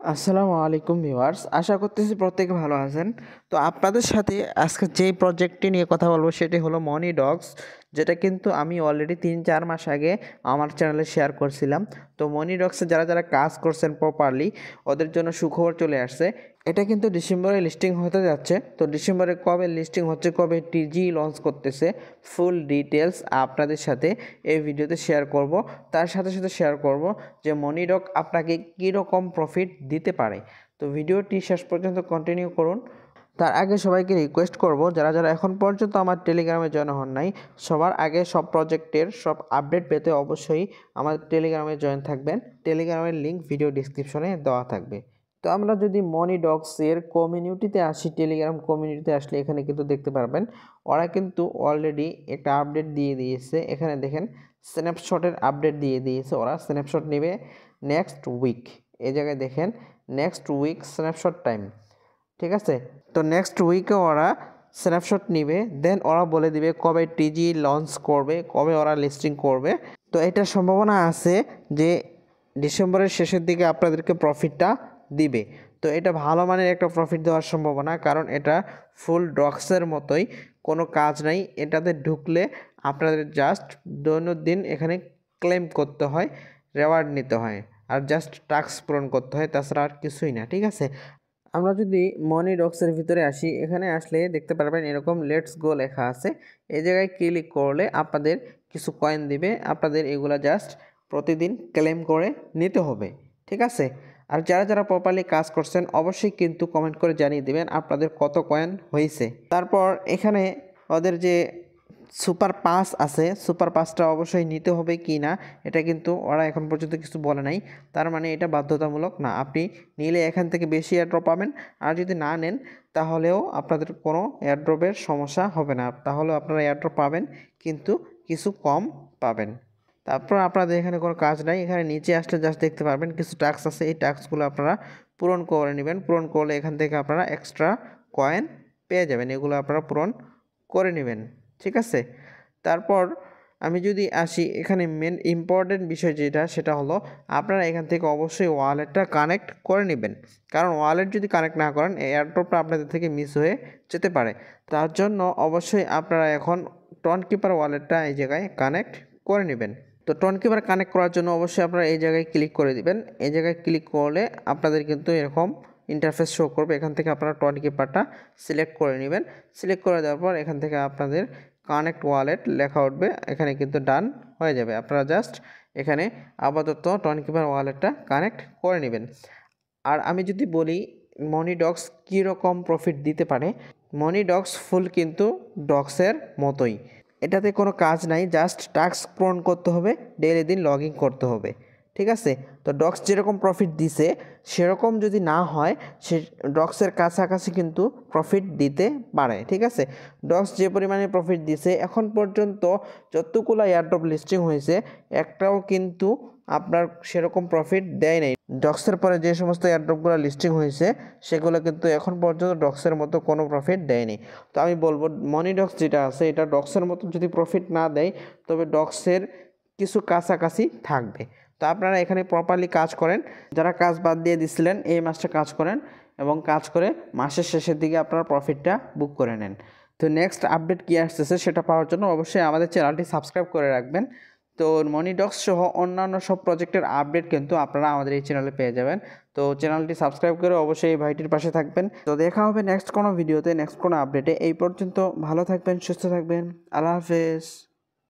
আসসালামু আলাইকুম ভিউয়ার্স, আশা করতেছি প্রত্যেকে ভালো আছেন। তো আপনাদের সাথে আজকে যেই প্রজেক্টটি নিয়ে কথা বলবো সেটি হলো মনি ডগস, যেটা কিন্তু আমি অলরেডি 3-4 মাস আগে আমার চ্যানেলে শেয়ার করছিলাম। তো মনি ডগসে যারা যারা কাজ করছেন প্রপারলি ওদের জন্য সুখবর চলে আসছে। এটা কিন্তু ডিসেম্বরে লিস্টিং হতে যাচ্ছে। তো ডিসেম্বরে কবে লিস্টিং হচ্ছে, কবে টিজি লঞ্চ করতেছে, ফুল ডিটেলস আপনাদের সাথে এই ভিডিওতে শেয়ার করব। তার সাথে সাথে শেয়ার করব যে মনি ডগ আপনাকে কীরকম প্রফিট দিতে পারে। তো ভিডিওটি শেষ পর্যন্ত কন্টিনিউ করুন। তার আগে সবাইকে রিকোয়েস্ট করব, যারা যারা এখন পর্যন্ত আমার টেলিগ্রামে জয়েন হন নাই, সবার আগে সব প্রজেক্টের সব আপডেট পেতে অবশ্যই আমার টেলিগ্রামে জয়েন থাকবেন। টেলিগ্রামের লিঙ্ক ভিডিও ডিসক্রিপশনে দেওয়া থাকবে। তো আমরা যদি মনি ডগসের কমিউনিটিতে আসি, টেলিগ্রাম কমিউনিটিতে আসলে এখানে কিন্তু দেখতে পারবেন ওরা কিন্তু অলরেডি একটা আপডেট দিয়ে দিয়েছে। এখানে দেখেন স্ন্যাপশটের আপডেট দিয়ে দিয়েছে। ওরা স্ন্যাপশট নেবে নেক্সট উইক। এই জায়গায় দেখেন নেক্সট উইক স্ন্যাপশট টাইম, ঠিক আছে। তো নেক্সট উইকে ওরা স্ন্যাপশট নিবে, দেন ওরা বলে দিবে কবে টিজি লঞ্চ করবে, কবে ওরা লিস্টিং করবে। তো এটার সম্ভাবনা আছে যে ডিসেম্বরের শেষের দিকে আপনাদেরকে প্রফিটটা দিবে। তো এটা ভালো মানের একটা প্রফিট দেওয়ার সম্ভাবনা, কারণ এটা ফুল ডগসের মতোই, কোনো কাজ নাই। এটাতে ঢুকলে আপনাদের জাস্ট দৈনন্দিন এখানে ক্লেম করতে হয়, রেওয়ার্ড নিতে হয়, আর জাস্ট টাস্ক পূরণ করতে হয়, তাছাড়া আর কিছুই না, ঠিক আছে। আমরা যদি মনি ডগসের ভিতরে আসি, এখানে আসলে দেখতে পারবেন এরকম লেটস গো লেখা আছে। এই জায়গায় ক্লিক করলে আপনাদের কিছু কয়েন দিবে, আপনাদের এগুলা জাস্ট প্রতিদিন ক্লেম করে নিতে হবে, ঠিক আছে। আর যারা যারা প্রপারলি কাজ করছেন অবশ্যই কিন্তু কমেন্ট করে জানিয়ে দিবেন আপনাদের কত কয়েন হয়েছে। তারপর এখানে ওদের যে সুপার পাস আছে, সুপার পাসটা অবশ্যই নিতে হবে কি না এটা কিন্তু ওরা এখন পর্যন্ত কিছু বলে নাই। তার মানে এটা বাধ্যতামূলক না, আপনি নিলে এখান থেকে বেশি এয়ারড্রপ পাবেন। আর যদি না নেন তাহলেও আপনাদের কোনো এয়ারড্রপের সমস্যা হবে না, তাহলেও আপনারা এয়ারড্রপ পাবেন কিন্তু কিছু কম পাবেন। তারপর আপনাদের এখানে কোনো কাজ নাই, এখানে নিচে আসলে জাস্ট দেখতে পারবেন কিছু টাস্ক আছে। এই টাস্কগুলো আপনারা পূরণ করে নেবেন। পূরণ করলে এখান থেকে আপনারা এক্সট্রা কয়েন পেয়ে যাবেন, এগুলো আপনারা পূরণ করে নেবেন, ঠিক আছে। তারপর আমি যদি আসি, এখানে মেন ইম্পর্টেন্ট বিষয় যেটা সেটা হলো আপনারা এখান থেকে অবশ্যই ওয়ালেটটা কানেক্ট করে নেবেন, কারণ ওয়ালেট যদি কানেক্ট না করেন এয়ারড্রপটা আপনাদের থেকে মিস হয়ে যেতে পারে। তার জন্য অবশ্যই আপনারা এখন টনকিপার ওয়ালেটটা এই জায়গায় কানেক্ট করে নেবেন। তো টনকিপার কানেক্ট করার জন্য অবশ্যই আপনারা এই জায়গায় ক্লিক করে দিবেন। এই জায়গায় ক্লিক করলে আপনাদের কিন্তু এরকম ইন্টারফেস শো করবে। এখান থেকে আপনারা টনকিপারটা সিলেক্ট করে নেবেন। সিলেক্ট করে দেওয়ার পর এখান থেকে আপনাদের কানেক্ট ওয়ালেট লেখা উঠবে, এখানে কিন্তু ডান হয়ে যাবে। আপনারা জাস্ট এখানে আপাতত টনকিপার ওয়ালেটটা কানেক্ট করে নেবেন। আর আমি যদি বলি মনি ডগস কীরকম প্রফিট দিতে পারে, মনি ডগস ফুল কিন্তু ডগসের মতোই, এটাতে কোনো কাজ নাই, জাস্ট টাস্ক পূরণ করতে হবে, ডেইলি দিন লগ ইন করতে হবে, ঠিক আছে। তো ডগস যেরকম প্রফিট দিছে সেরকম যদি না হয়, সে ডগসের কাছাকাছি কিন্তু প্রফিট দিতে পারে, ঠিক আছে। ডগস যে পরিমাণে প্রফিট দিছে এখন পর্যন্ত যতগুলো এয়ারড্রপ লিস্টিং হয়েছে একটাও কিন্তু আপনার সেরকম প্রফিট দেয় নাই। ডগসের পরে যে সমস্ত এয়ারড্রপগুলো লিস্টিং হয়েছে সেগুলো কিন্তু এখন পর্যন্ত ডগসের মতো কোনো প্রফিট দেয়নি। তো আমি বলবো মনি ডগস যেটা আছে এটা ডগসের মতো যদি প্রফিট না দেয় তবে ডগসের কিছু কাছাকাছি থাকবে। তো আপনারা এখানে প্রপারলি কাজ করেন, যারা কাজ বাদ দিয়ে দিছিলেন এই মাসটা কাজ করেন এবং কাজ করে মাসের শেষের দিকে আপনারা প্রফিটটা বুক করে নেন। তো নেক্সট আপডেট কী আসতেছে সেটা পাওয়ার জন্য অবশ্যই আমাদের চ্যানেলটি সাবস্ক্রাইব করে রাখবেন। তো মনি ডগস সহ অন্যান্য সব প্রজেক্টের আপডেট কিন্তু আপনারা আমাদের এই চ্যানেলে পেয়ে যাবেন। তো চ্যানেলটি সাবস্ক্রাইব করে অবশ্যই এই ভাইটির পাশে থাকবেন। তো দেখা হবে নেক্সট কোনো ভিডিওতে, নেক্সট কোনো আপডেটে। এই পর্যন্ত ভালো থাকবেন, সুস্থ থাকবেন, আল্লাহ হাফেজ।